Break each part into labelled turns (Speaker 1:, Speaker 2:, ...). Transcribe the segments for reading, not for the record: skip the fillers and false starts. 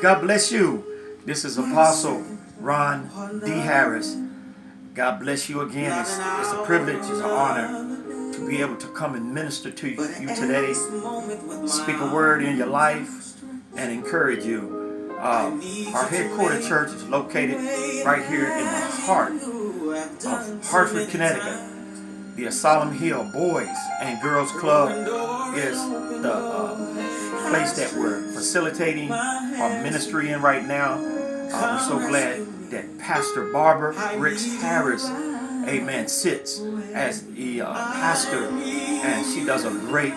Speaker 1: God bless you. This is Apostle Ron D. Harris. God bless you again. It's a privilege, it's an honor to be able to come and minister to you today, speak a word in your life, and encourage you. Our headquarters church is located right here in the heart of Hartford, Connecticut. The Asylum Hill Boys and Girls Club is the place that we're facilitating our ministry in right now. We're so glad that Pastor Barbara Ricks Harris, amen, sits as the pastor, and she does a great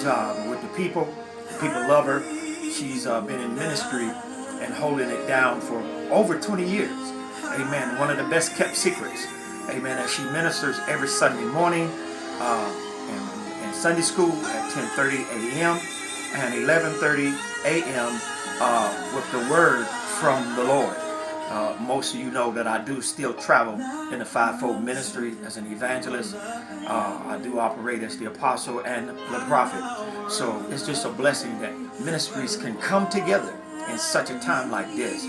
Speaker 1: job with the people. The people love her. She's been in ministry and holding it down for over 20 years. Amen. One of the best kept secrets. Amen. As she ministers every Sunday morning in Sunday school at 10:30 a.m. and 11:30 a.m. With the word from the Lord. Most of you know that I do still travel in the fivefold ministry as an evangelist. I do operate as the apostle and the prophet. So it's just a blessing that ministries can come together in such a time like this.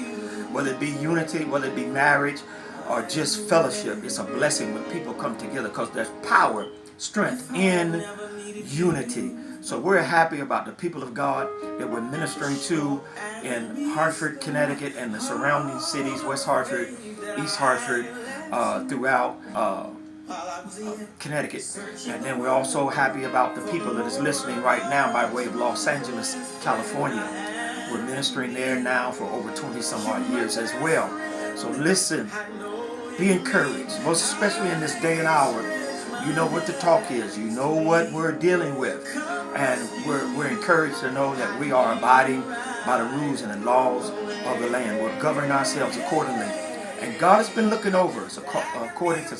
Speaker 1: Whether it be unity, whether it be marriage, or just fellowship, it's a blessing when people come together because there's power, strength in unity. So we're happy about the people of God that we're ministering to in Hartford, Connecticut, and the surrounding cities, West Hartford, East Hartford, throughout Connecticut. And then we're also happy about the people that is listening right now by way of Los Angeles, California. We're ministering there now for over 20 some odd years as well. So listen, be encouraged, most especially in this day and hour. You know what the talk is. You know what we're dealing with. And we're encouraged to know that we are abiding by the rules and the laws of the land. We're governing ourselves accordingly. And God has been looking over us according to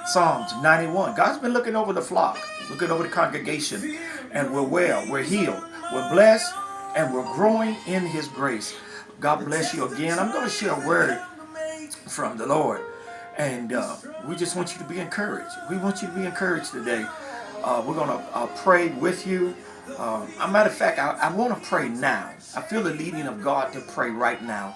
Speaker 1: Psalms 91. God's been looking over the flock, looking over the congregation. And we're well, we're healed, we're blessed, and we're growing in His grace. God bless you again. I'm going to share a word from the Lord. And we just want you to be encouraged. We want you to be encouraged today. We're going to pray with you. As a matter of fact, I want to pray now. I feel the leading of God to pray right now.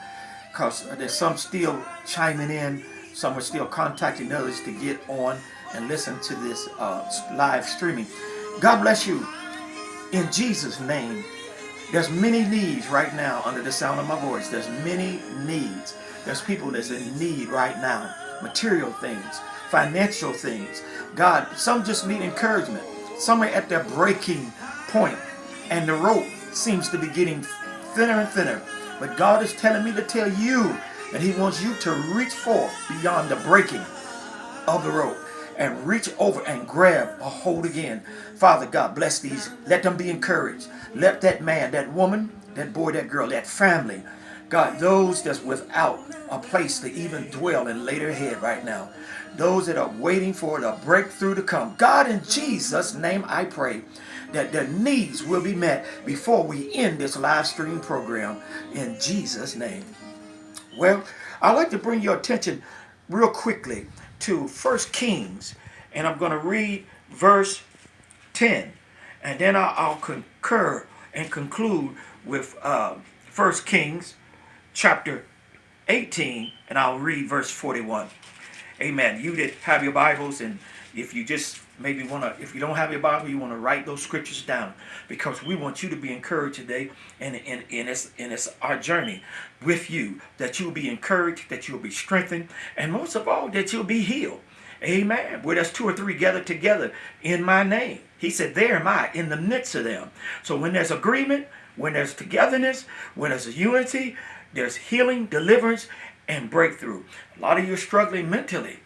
Speaker 1: Because there's some still chiming in. Some are still contacting others to get on and listen to this live streaming. God bless you. In Jesus' name, there's many needs right now under the sound of my voice. There's many needs. There's people that's in need right now. Material things, financial things. God, some just need encouragement. Some are at their breaking point, and the rope seems to be getting thinner and thinner. But God is telling me to tell you that He wants you to reach forth beyond the breaking of the rope and reach over and grab a hold again. Father God, bless these. Let them be encouraged. Let that man, that woman, that boy, that girl, that family, God, those that's without a place to even dwell and lay their head right now. Those that are waiting for the breakthrough to come. God, in Jesus' name, I pray that their needs will be met before we end this live stream program. In Jesus' name. Well, I'd like to bring your attention real quickly to 1 Kings. And I'm going to read verse 10. And then I'll concur and conclude with 1 Kings chapter 18, and I'll read verse 41. Amen. You that have your Bibles, and if you just maybe want to, if you don't have your Bible, you want to write those scriptures down, because we want you to be encouraged today, and it's our journey with you, that you'll be encouraged, that you'll be strengthened, and most of all, that you'll be healed. Amen. Where there's two or three gathered together in my name. He said, there am I in the midst of them. So when there's agreement, when there's togetherness, when there's a unity, there's healing, deliverance, and breakthrough. A lot of you are struggling mentally.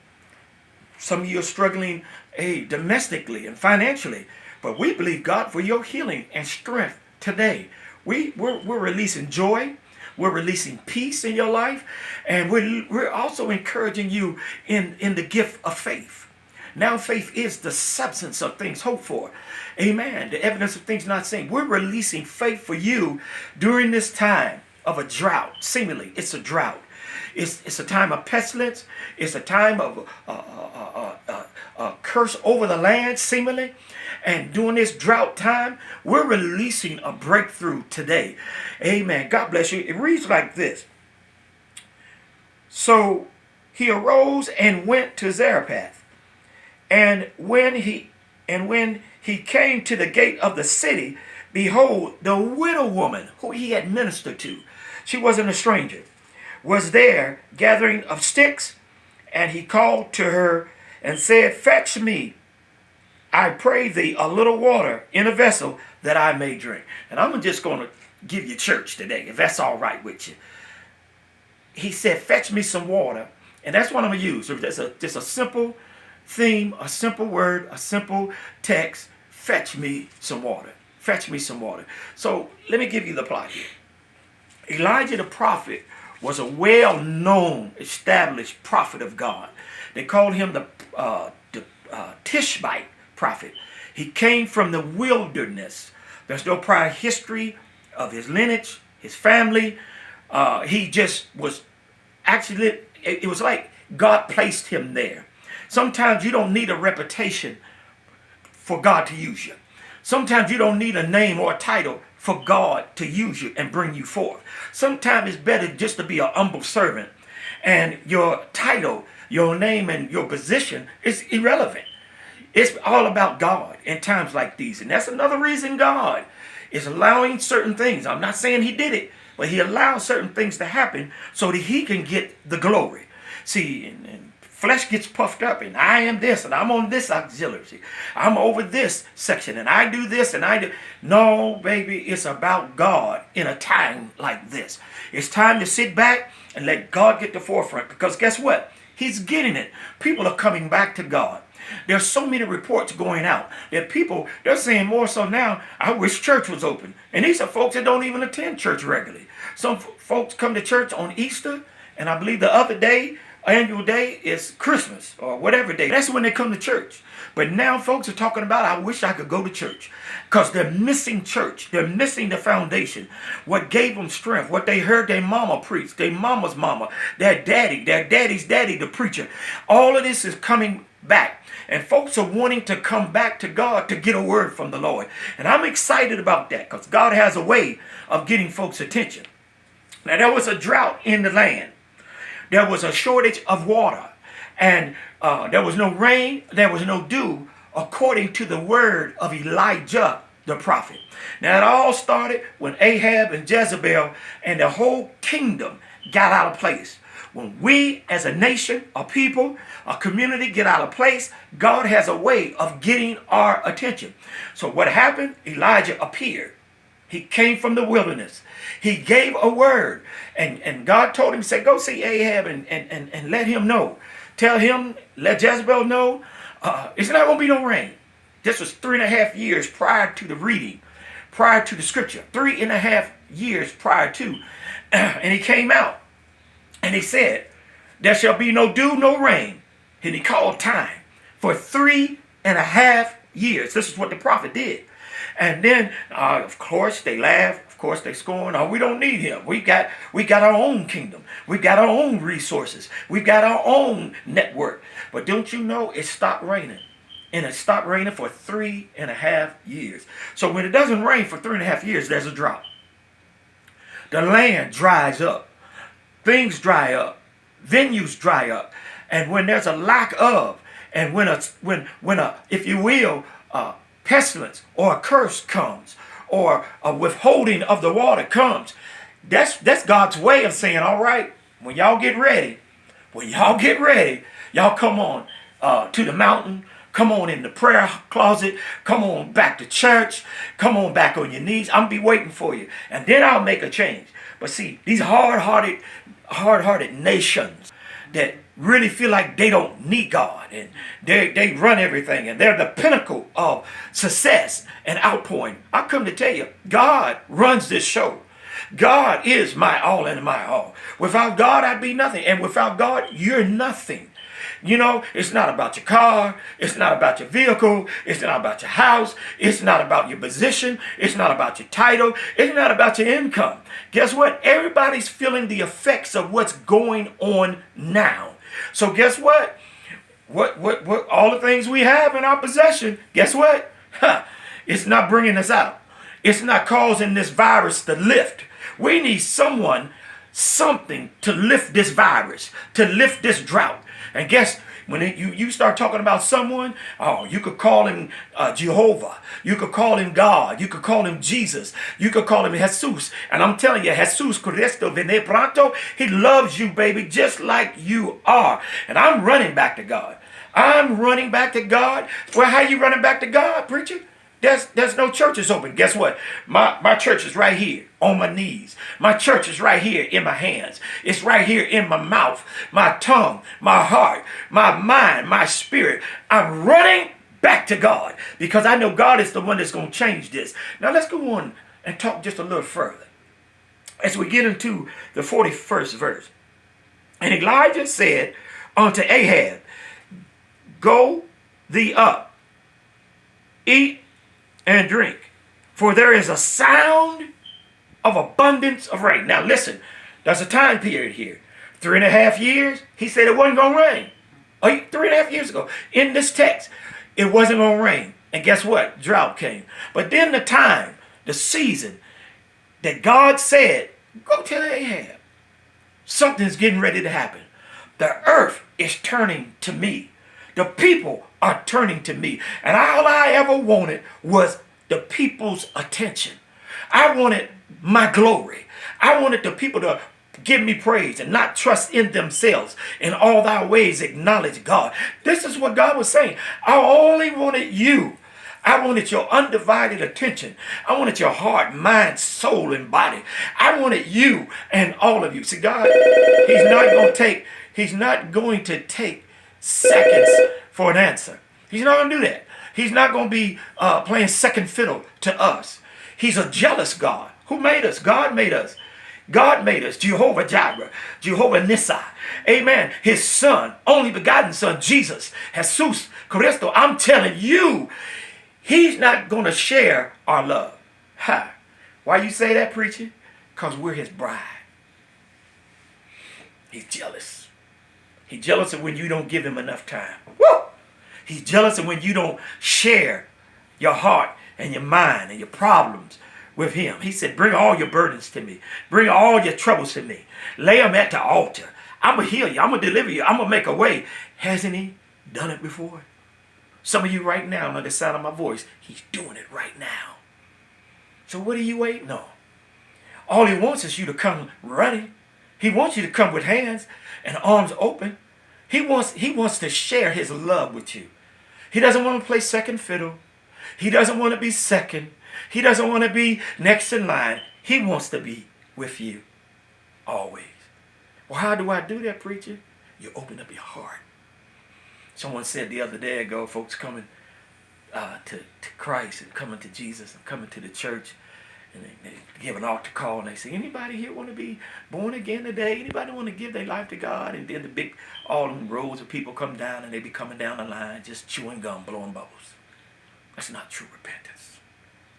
Speaker 1: Some of you are struggling domestically and financially. But we believe God for your healing and strength today. We're releasing joy. We're releasing peace in your life. And we're also encouraging you in the gift of faith. Now faith is the substance of things hoped for. Amen. The evidence of things not seen. We're releasing faith for you during this time of a drought. Seemingly, it's a drought. It's a time of pestilence. It's a time of curse over the land, seemingly. And during this drought time, we're releasing a breakthrough today. Amen. God bless you. It reads like this. So he arose and went to Zarephath. And when he came to the gate of the city, behold, the widow woman who he had ministered to, she wasn't a stranger, was there gathering of sticks. And he called to her and said, fetch me, I pray thee, a little water in a vessel that I may drink. And I'm just going to give you church today, if that's all right with you. He said, fetch me some water. And that's what I'm going to use. Just a simple theme, a simple word, a simple text. Fetch me some water. Fetch me some water. So let me give you the plot here. Elijah the prophet was a well-known, established prophet of God. They called him the Tishbite prophet. He came from the wilderness. There's no prior history of his lineage, his family. He just was actually, it was like God placed him there. Sometimes you don't need a reputation for God to use you. Sometimes you don't need a name or a title for God to use you and bring you forth. Sometimes it's better just to be an humble servant, and your title, your name, and your position is irrelevant. It's all about God in times like these. And that's another reason God is allowing certain things. I'm not saying he did it, but he allows certain things to happen so that he can get the glory. See, and flesh gets puffed up, and I am this, and I'm on this auxiliary. See, I'm over this section, and I do this, and I do. No, baby, it's about God in a time like this. It's time to sit back and let God get the forefront, because guess what? He's getting it. People are coming back to God. There's so many reports going out that people, they're saying more so now, I wish church was open. And these are folks that don't even attend church regularly. Some folks come to church on Easter, and I believe the other day, annual day, is Christmas or whatever day. That's when they come to church. But now folks are talking about, I wish I could go to church, because they're missing church. They're missing the foundation. What gave them strength, what they heard their mama preach, their mama's mama, their daddy's daddy, the preacher. All of this is coming back. And folks are wanting to come back to God to get a word from the Lord. And I'm excited about that, because God has a way of getting folks' attention. Now, there was a drought in the land. There was a shortage of water. And there was no rain, there was no dew, according to the word of Elijah the prophet. Now, it all started when Ahab and Jezebel and the whole kingdom got out of place. When we as a nation, a people, a community get out of place, God has a way of getting our attention. So what happened? Elijah appeared. He came from the wilderness. He gave a word. And God told him, say, go see Ahab and let him know. Tell him, let Jezebel know, it's not going to be no rain. This was 3.5 years prior to the reading, prior to the scripture. 3.5 years prior to. And he came out. And he said, there shall be no dew, no rain. And he called time for 3.5 years. This is what the prophet did. And then, of course, they laughed. Of course, they scorned. Oh, we don't need him. We got our own kingdom. We got our own resources. We got our own network. But don't you know, it stopped raining. And it stopped raining for 3.5 years. So when it doesn't rain for 3.5 years, there's a drought. The land dries up. Things dry up. Venues dry up. And when there's a lack of, and when if you will, pestilence or a curse comes, or a withholding of the water comes, that's God's way of saying, all right, when y'all get ready, y'all come on to the mountain, come on in the prayer closet, come on back to church, come on back on your knees. I'll be waiting for you, and then I'll make a change. But see, these hard-hearted nations that really feel like they don't need God, and they run everything, and they're the pinnacle of success and outpouring. I come to tell you, God runs this show. God is my all and my all. Without God, I'd be nothing. And without God, you're nothing. You know, it's not about your car. It's not about your vehicle. It's not about your house. It's not about your position. It's not about your title. It's not about your income. Guess what? Everybody's feeling the effects of what's going on now. So guess what? What all the things we have in our possession, guess what? It's not bringing us out. It's not causing this virus to lift. We need someone, something to lift this virus, to lift this drought. And guess when you start talking about someone, oh, you could call him Jehovah. You could call him God. You could call him Jesus. You could call him Jesus. And I'm telling you, Jesus Cristo Vene Pronto, he loves you, baby, just like you are. And I'm running back to God. I'm running back to God. Well, how you running back to God, preacher? There's no churches open. Guess what? My church is right here on my knees. My church is right here in my hands. It's right here in my mouth, my tongue, my heart, my mind, my spirit. I'm running back to God because I know God is the one that's going to change this. Now let's go on and talk just a little further as we get into the 41st verse. And Elijah said unto Ahab, go thee up, eat and drink, for there is a sound of abundance of rain. Now listen, there's a time period here. 3.5 years, he said it wasn't going to rain. 3.5 years ago, in this text, it wasn't going to rain. And guess what? Drought came. But then the time, the season that God said, go tell Ahab, something's getting ready to happen. The earth is turning to me. The people are turning to me. And all I ever wanted was the people's attention. I wanted my glory. I wanted the people to give me praise and not trust in themselves. In all thy ways acknowledge God. This is what God was saying. I only wanted you. I wanted your undivided attention. I wanted your heart, mind, soul, and body. I wanted you and all of you. See, God, he's not going to take seconds for an answer. He's not going to do that. He's not going to be playing second fiddle to us. He's a jealous God. Who made us? God made us. God made us. Jehovah Jireh, Jehovah Nissi. Amen. His son, only begotten son, Jesus, Jesus Cristo. I'm telling you, he's not going to share our love. Ha. Why you say that, preacher? Because we're his bride. He's jealous. He's jealous of when you don't give him enough time. Woo! He's jealous of when you don't share your heart and your mind and your problems with him. He said, bring all your burdens to me. Bring all your troubles to me. Lay them at the altar. I'm going to heal you. I'm going to deliver you. I'm going to make a way. Hasn't he done it before? Some of you right now, under the sound of my voice, he's doing it right now. So what are you waiting on? All he wants is you to come running. He wants you to come with hands and arms open. He wants to share his love with you. He doesn't want to play second fiddle. He doesn't want to be second. He doesn't want to be next in line. He wants to be with you always. Well, how do I do that, preacher? You open up your heart. Someone said the other day ago, folks coming to Christ and coming to Jesus and coming to the church, and they give an altar call and they say, anybody here want to be born again today? Anybody want to give their life to God? And then all them rows of people come down and they be coming down the line just chewing gum, blowing bubbles. That's not true repentance.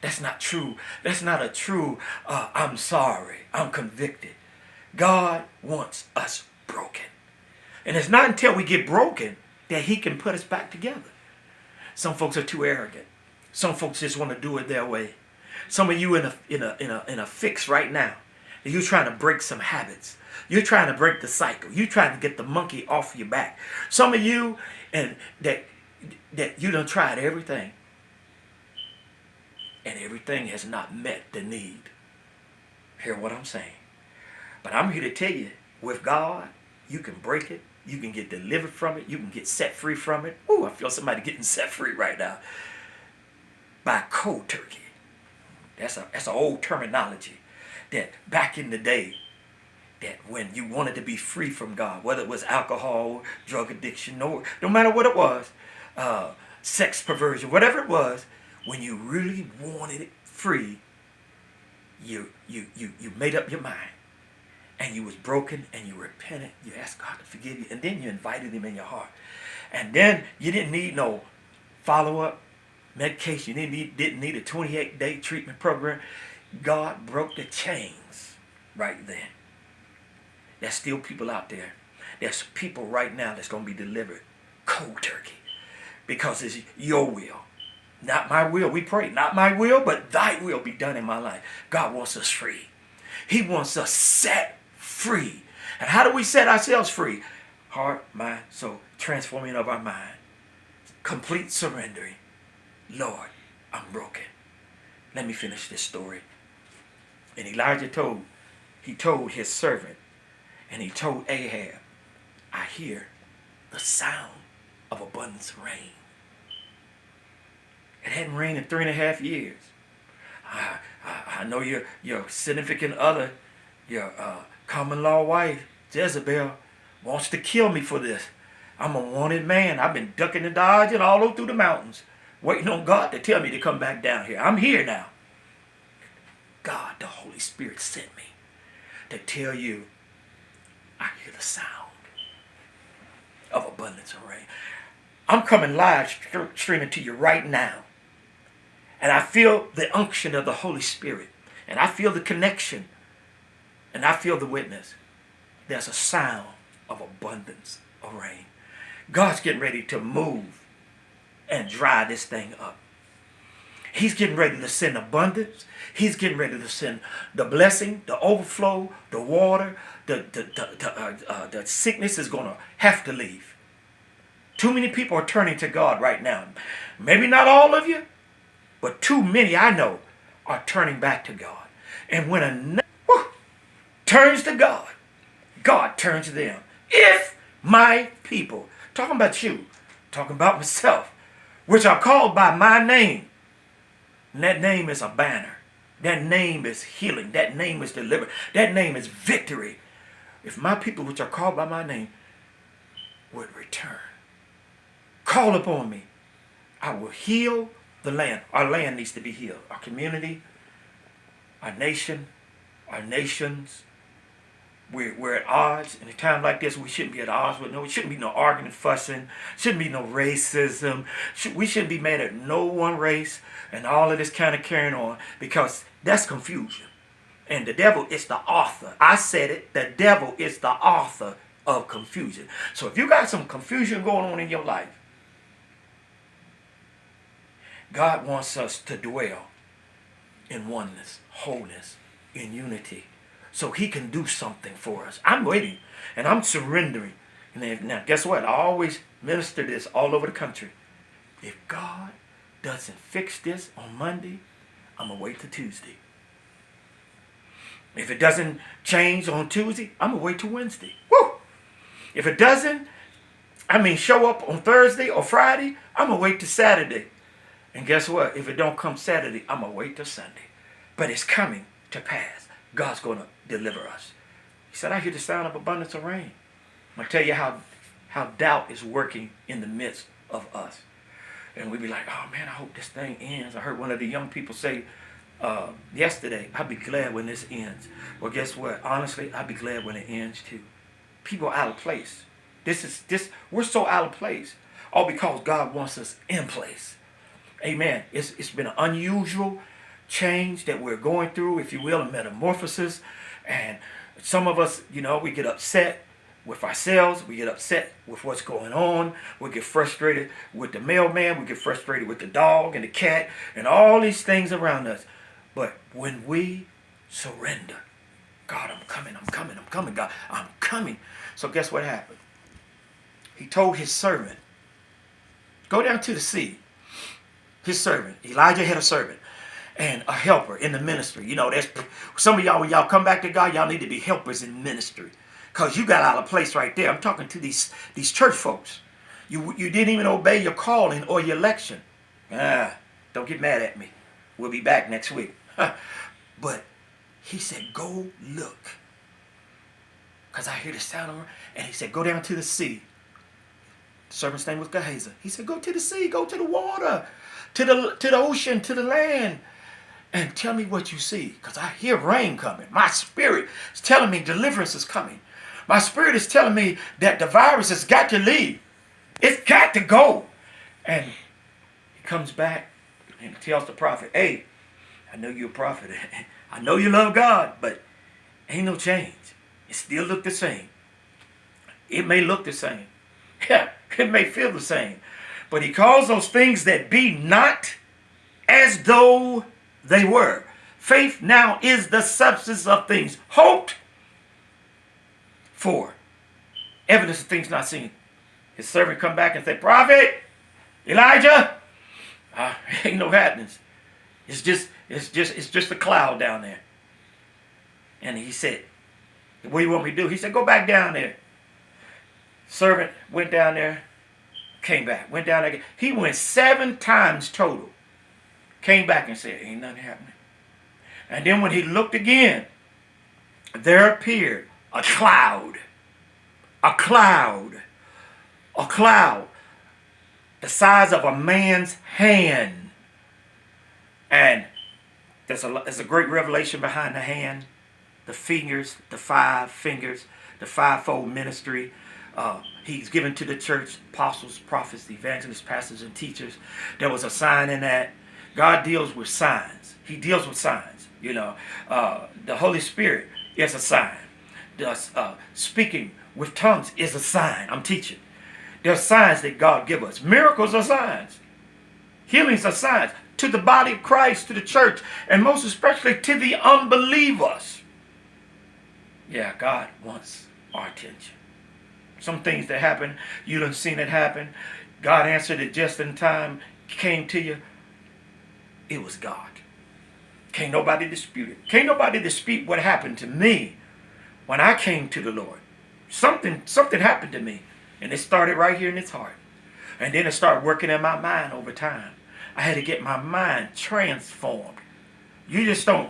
Speaker 1: That's not true. That's not a true, I'm sorry, I'm convicted. God wants us broken. And it's not until we get broken that he can put us back together. Some folks are too arrogant. Some folks just want to do it their way. Some of you in a fix right now. You're trying to break some habits. You're trying to break the cycle. You're trying to get the monkey off your back. Some of you and that you done tried everything. And everything has not met the need. Hear what I'm saying? But I'm here to tell you, with God, you can break it. You can get delivered from it. You can get set free from it. Ooh, I feel somebody getting set free right now. By cold turkey. That's an old terminology. That back in the day, that when you wanted to be free from God, whether it was alcohol, drug addiction, no matter what it was, sex perversion, whatever it was, when you really wanted it free, you made up your mind. And you was broken and you repented. You asked God to forgive you. And then you invited him in your heart. And then you didn't need no follow-up medication. You didn't need a 28-day treatment program. God broke the chains right then. There's still people out there. There's people right now that's going to be delivered cold turkey. Because it's your will. Not my will. We pray, not my will, but thy will be done in my life. God wants us free. He wants us set free. And how do we set ourselves free? Heart, mind, soul. Transforming of our mind. Complete surrendering. Lord, I'm broken. Let me finish this story. And Elijah told his servant, and he told Ahab, I hear the sound of abundance of rain. It hadn't rained in 3.5 years. I know your significant other, your common law wife, Jezebel, wants to kill me for this. I'm a wanted man. I've been ducking and dodging all over through the mountains, waiting on God to tell me to come back down here. I'm here now. God, the Holy Spirit sent me to tell you, I hear the sound of abundance of rain. I'm coming live streaming to you right now. And I feel the unction of the Holy Spirit. And I feel the connection. And I feel the witness. There's a sound of abundance of rain. God's getting ready to move and dry this thing up. He's getting ready to send abundance. He's getting ready to send the blessing, the overflow, the water. The sickness is going to have to leave. Too many people are turning to God right now. Maybe not all of you, but too many I know are turning back to God. And when a turns to God, God turns to them. If my people, talking about you, talking about myself, which are called by my name, and that name is a banner. That name is healing. That name is deliverance. That name is victory. If my people, which are called by my name, would return, call upon me, I will heal the land. Our land needs to be healed. Our community, our nation, our nations. We're at odds. In a time like this, we shouldn't be at odds with no. Shouldn't be no arguing, fussing. Shouldn't be no racism. We shouldn't be mad at no one race and all of this kind of carrying on, because that's confusion. And the devil is the author. I said it. The devil is the author of confusion. So if you got some confusion going on in your life, God wants us to dwell in oneness, wholeness, in unity, so he can do something for us. I'm waiting and I'm surrendering. And now, guess what? I always minister this all over the country. If God doesn't fix this on Monday, I'm going to wait till Tuesday. If it doesn't change on Tuesday, I'm going to wait till Wednesday. Woo! If it doesn't, show up on Thursday or Friday, I'm going to wait till Saturday. And guess what? If it don't come Saturday, I'm going to wait till Sunday. But it's coming to pass. God's going to deliver us. He said, I hear the sound of abundance of rain. I'm going to tell you how doubt is working in the midst of us. And we be like, oh man, I hope this thing ends. I heard one of the young people say yesterday, I'll be glad when this ends. Well, guess what? Honestly, I'll be glad when it ends too. People are out of place. We're so out of place. All because God wants us in place. Amen. It's been an unusual change that we're going through, if you will, a metamorphosis. And some of us, we get upset with ourselves. We get upset with what's going on. We get frustrated with the mailman. We get frustrated with the dog and the cat and all these things around us. But when we surrender, God, I'm coming, God, I'm coming. So guess what happened? He told his servant, go down to the sea. His servant, Elijah had a servant and a helper in the ministry. There's some of y'all, when y'all come back to God, y'all need to be helpers in ministry. Because you got out of place right there. I'm talking to these church folks. You didn't even obey your calling or your election. Don't get mad at me. We'll be back next week. But he said, go look. Because I hear the sound of her. And he said, go down to the sea. The servant's name was Gehazi. He said, go to the sea, go to the water, to the ocean, to the land. And tell me what you see. Because I hear rain coming. My spirit is telling me deliverance is coming. My spirit is telling me that the virus has got to leave. It's got to go. And he comes back and tells the prophet, hey, I know you're a prophet. I know you love God, but ain't no change. It still look the same. It may look the same. Yeah, it may feel the same. But he calls those things that be not as though they were. Faith now is the substance of things hoped for, evidence of things not seen. His servant come back and say, Prophet, Elijah, ain't no happenings. It's just a cloud down there. And he said, what do you want me to do? He said, go back down there. Servant went down there, came back, went down there. He went 7 times total. Came back and said, ain't nothing happening. And then when he looked again, there appeared a cloud. A cloud. A cloud. The size of a man's hand. And there's a great revelation behind the hand. The fingers, the 5 fingers, the 5-fold ministry. He's given to the church, apostles, prophets, evangelists, pastors, and teachers. There was a sign in that. God deals with signs. He deals with signs. You know, the Holy Spirit is a sign. Speaking with tongues is a sign. I'm teaching. There are signs that God gives us. Miracles are signs. Healings are signs. To the body of Christ, to the church, and most especially to the unbelievers. Yeah, God wants our attention. Some things that happen, you done seen it happen. God answered it just in time, came to you. It was God. Can't nobody dispute it. Can't nobody dispute what happened to me when I came to the Lord. Something happened to me, and it started right here in its heart. And then it started working in my mind over time. I had to get my mind transformed. You just don't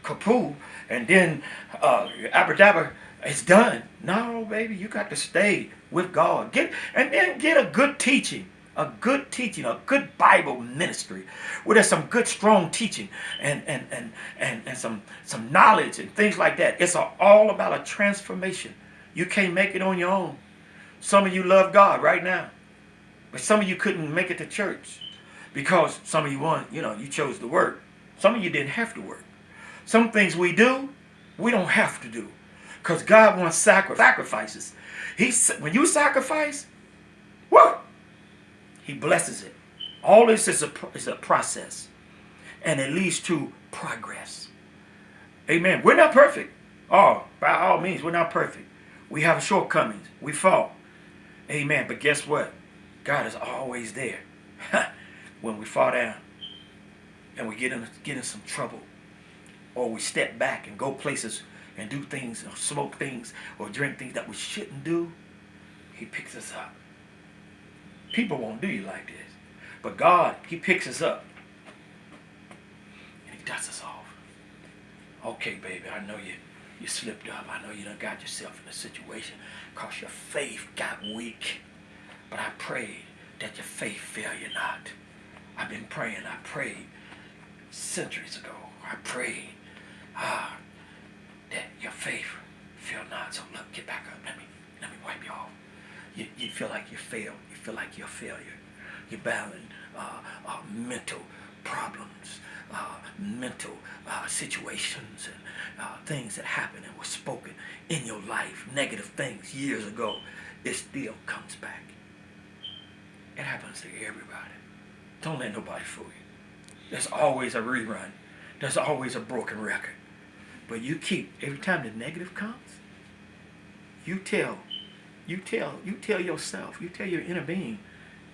Speaker 1: kapoo and then abracadabra, it's done. No, baby, you got to stay with God. Get a good teaching. A good Bible ministry where there's some good strong teaching and some knowledge and things like that. It's all about a transformation. You can't make it on your own. Some of you love God right now, but some of you couldn't make it to church because some of you you chose to work. Some of you didn't have to work. Some things we do, we don't have to do because God wants sacrifices. When you sacrifice, whoa, He blesses it. All this is a process. And it leads to progress. Amen. We're not perfect. By all means, we're not perfect. We have shortcomings. We fall. Amen. But guess what? God is always there when we fall down and we get in some trouble, or we step back and go places and do things or smoke things or drink things that we shouldn't do. He picks us up. People won't do you like this. But God, He picks us up. And He dusts us off. Okay, baby, I know you slipped up. I know you done got yourself in a situation because your faith got weak. But I prayed that your faith fail you not. I've been praying. I prayed centuries ago. I prayed that your faith fail not. So look, get back up. Let me wipe you off. You feel like you failed. You feel like you're a failure. You're battling mental problems, mental situations, and things that happened and were spoken in your life, negative things years ago. It still comes back. It happens to everybody. Don't let nobody fool you. There's always a rerun. There's always a broken record. But you keep, every time the negative comes, you tell yourself, you tell your inner being,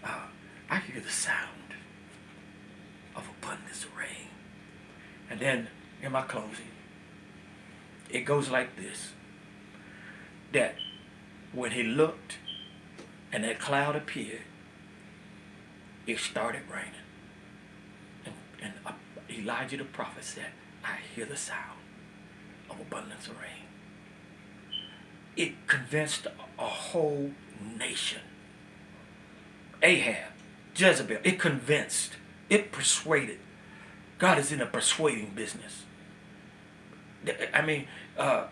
Speaker 1: I hear the sound of abundance of rain. And then in my closing, it goes like this, that when he looked and that cloud appeared, it started raining. And Elijah the prophet said, I hear the sound of abundance of rain. It convinced a whole nation. Ahab, Jezebel, it convinced, it persuaded. God is in a persuading business. I mean,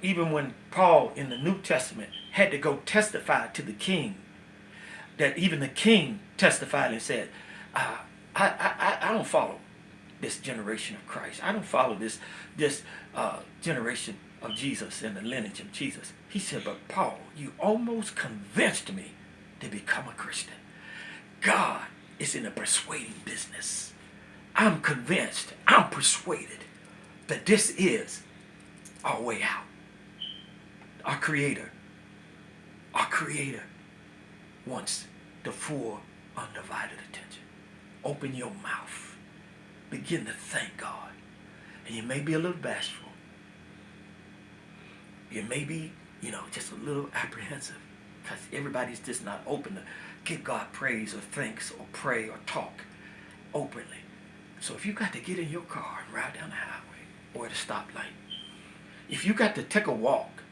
Speaker 1: even when Paul in the New Testament had to go testify to the king, that even the king testified and said, I don't follow this generation of Christ. I don't follow this generation of Jesus and the lineage of Jesus. He said, but Paul, you almost convinced me to become a Christian. God is in a persuading business. I'm convinced, I'm persuaded that this is our way out. Our Creator wants the full, undivided attention. Open your mouth. Begin to thank God. And you may be a little bashful. You may be, just a little apprehensive because everybody's just not open to give God praise or thanks or pray or talk openly. So if you got to get in your car and ride down the highway or at a stoplight, if you got to take a walk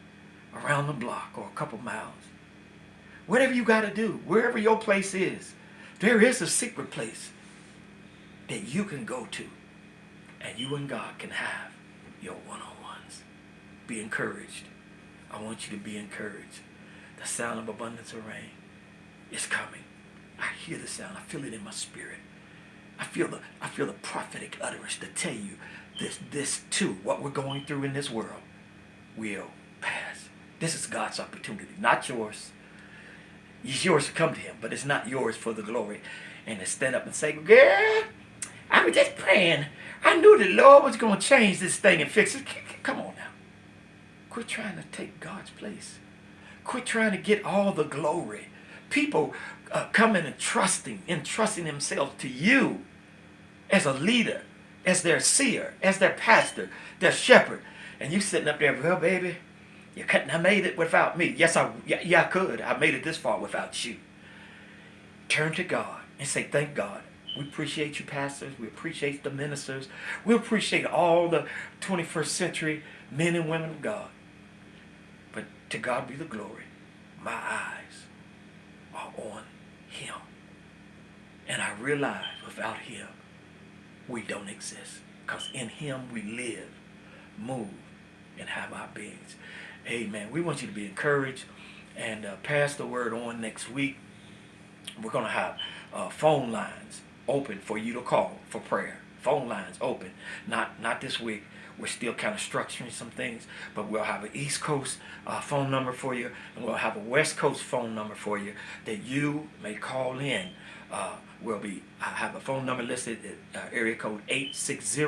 Speaker 1: around the block or a couple miles, whatever you got to do, wherever your place is, there is a secret place that you can go to and you and God can have your one-on-ones. Be encouraged. I want you to be encouraged. The sound of abundance of rain is coming. I hear the sound. I feel it in my spirit. I feel the prophetic utterance to tell you this too, what we're going through in this world will pass. This is God's opportunity, not yours. It's yours to come to him, but it's not yours for the glory. And to stand up and say, girl, I was just praying. I knew the Lord was going to change this thing and fix it. Come on now. Quit trying to take God's place. Quit trying to get all the glory. People coming and entrusting themselves to you as a leader, as their seer, as their pastor, their shepherd. And you sitting up there, well, baby, you couldn't have made it without me. Yes, I could. I made it this far without you. Turn to God and say, thank God. We appreciate you, pastors. We appreciate the ministers. We appreciate all the 21st century men and women of God. But to God be the glory. My eyes are on him. And I realize without him, we don't exist. Because in him we live, move, and have our beings. Amen. We want you to be encouraged and pass the word on next week. We're going to have phone lines open for you to call for prayer. Phone lines open. Not this week. We're still kind of structuring some things, but we'll have an East Coast phone number for you, and we'll have a West Coast phone number for you that you may call in. I have a phone number listed at area code 860,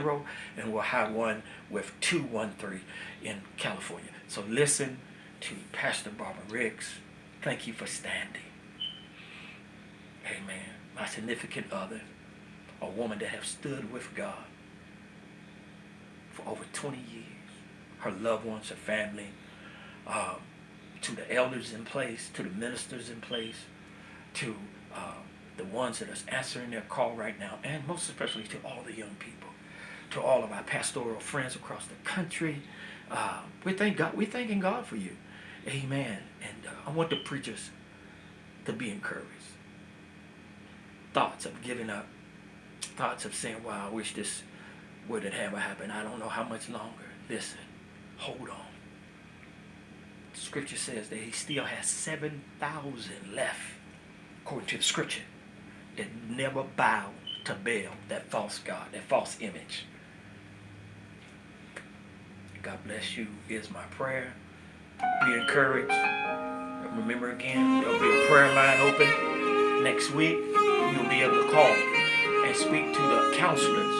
Speaker 1: and we'll have one with 213 in California. So listen to Pastor Barbara Riggs. Thank you for standing. Amen. My significant other, a woman that have stood with God for over 20 years. Her loved ones, her family, to the elders in place, to the ministers in place, to the ones that are answering their call right now, and most especially to all the young people, to all of our pastoral friends across the country. We thank God. We're thanking God for you. Amen. And I want the preachers to be encouraged. Thoughts of giving up. Thoughts of saying, wow, I wish this wouldn't have happened. I don't know how much longer. Listen, hold on. Scripture says that he still has 7,000 left, according to the scripture, that never bowed to Baal, that false god, that false image. God bless you is my prayer. Be encouraged. Remember again, there'll be a prayer line open next week. You'll be able to call and speak to the counselors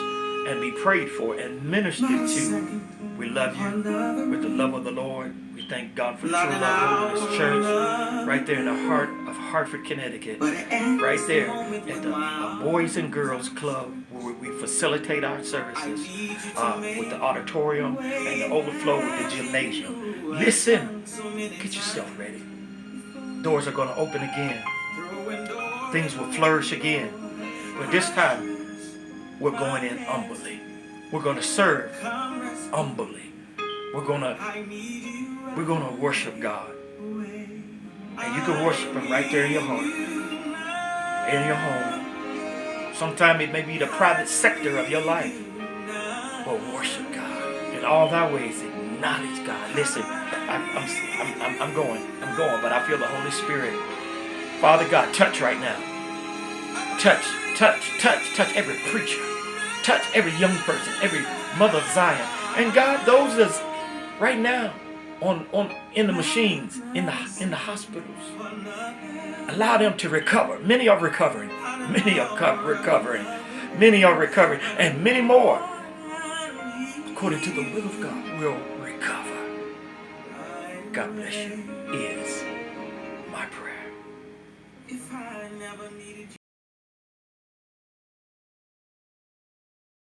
Speaker 1: and be prayed for and ministered to. We love you with the love of the Lord. We thank God for True Love Holiness Church, right there in the heart of Hartford, Connecticut, right there at the Boys and Girls Club, where we facilitate our services with the auditorium and the overflow with the gymnasium. Listen, get yourself ready. Doors are going to open again. Things will flourish again. But this time, we're going in humbly. We're going to serve humbly. We're going to worship God. And you can worship him right there in your heart, in your home. Sometimes it may be the private sector of your life. But worship God. In all thy ways, acknowledge God. Listen, I'm going, but I feel the Holy Spirit. Father God, touch right now. Touch every preacher. Touch every young person, every mother of Zion. And God, those that's right now in the machines, in the hospitals, allow them to recover. Many are recovering. Many are recovering, and many more, according to the will of God, will recover. God bless you, is my prayer.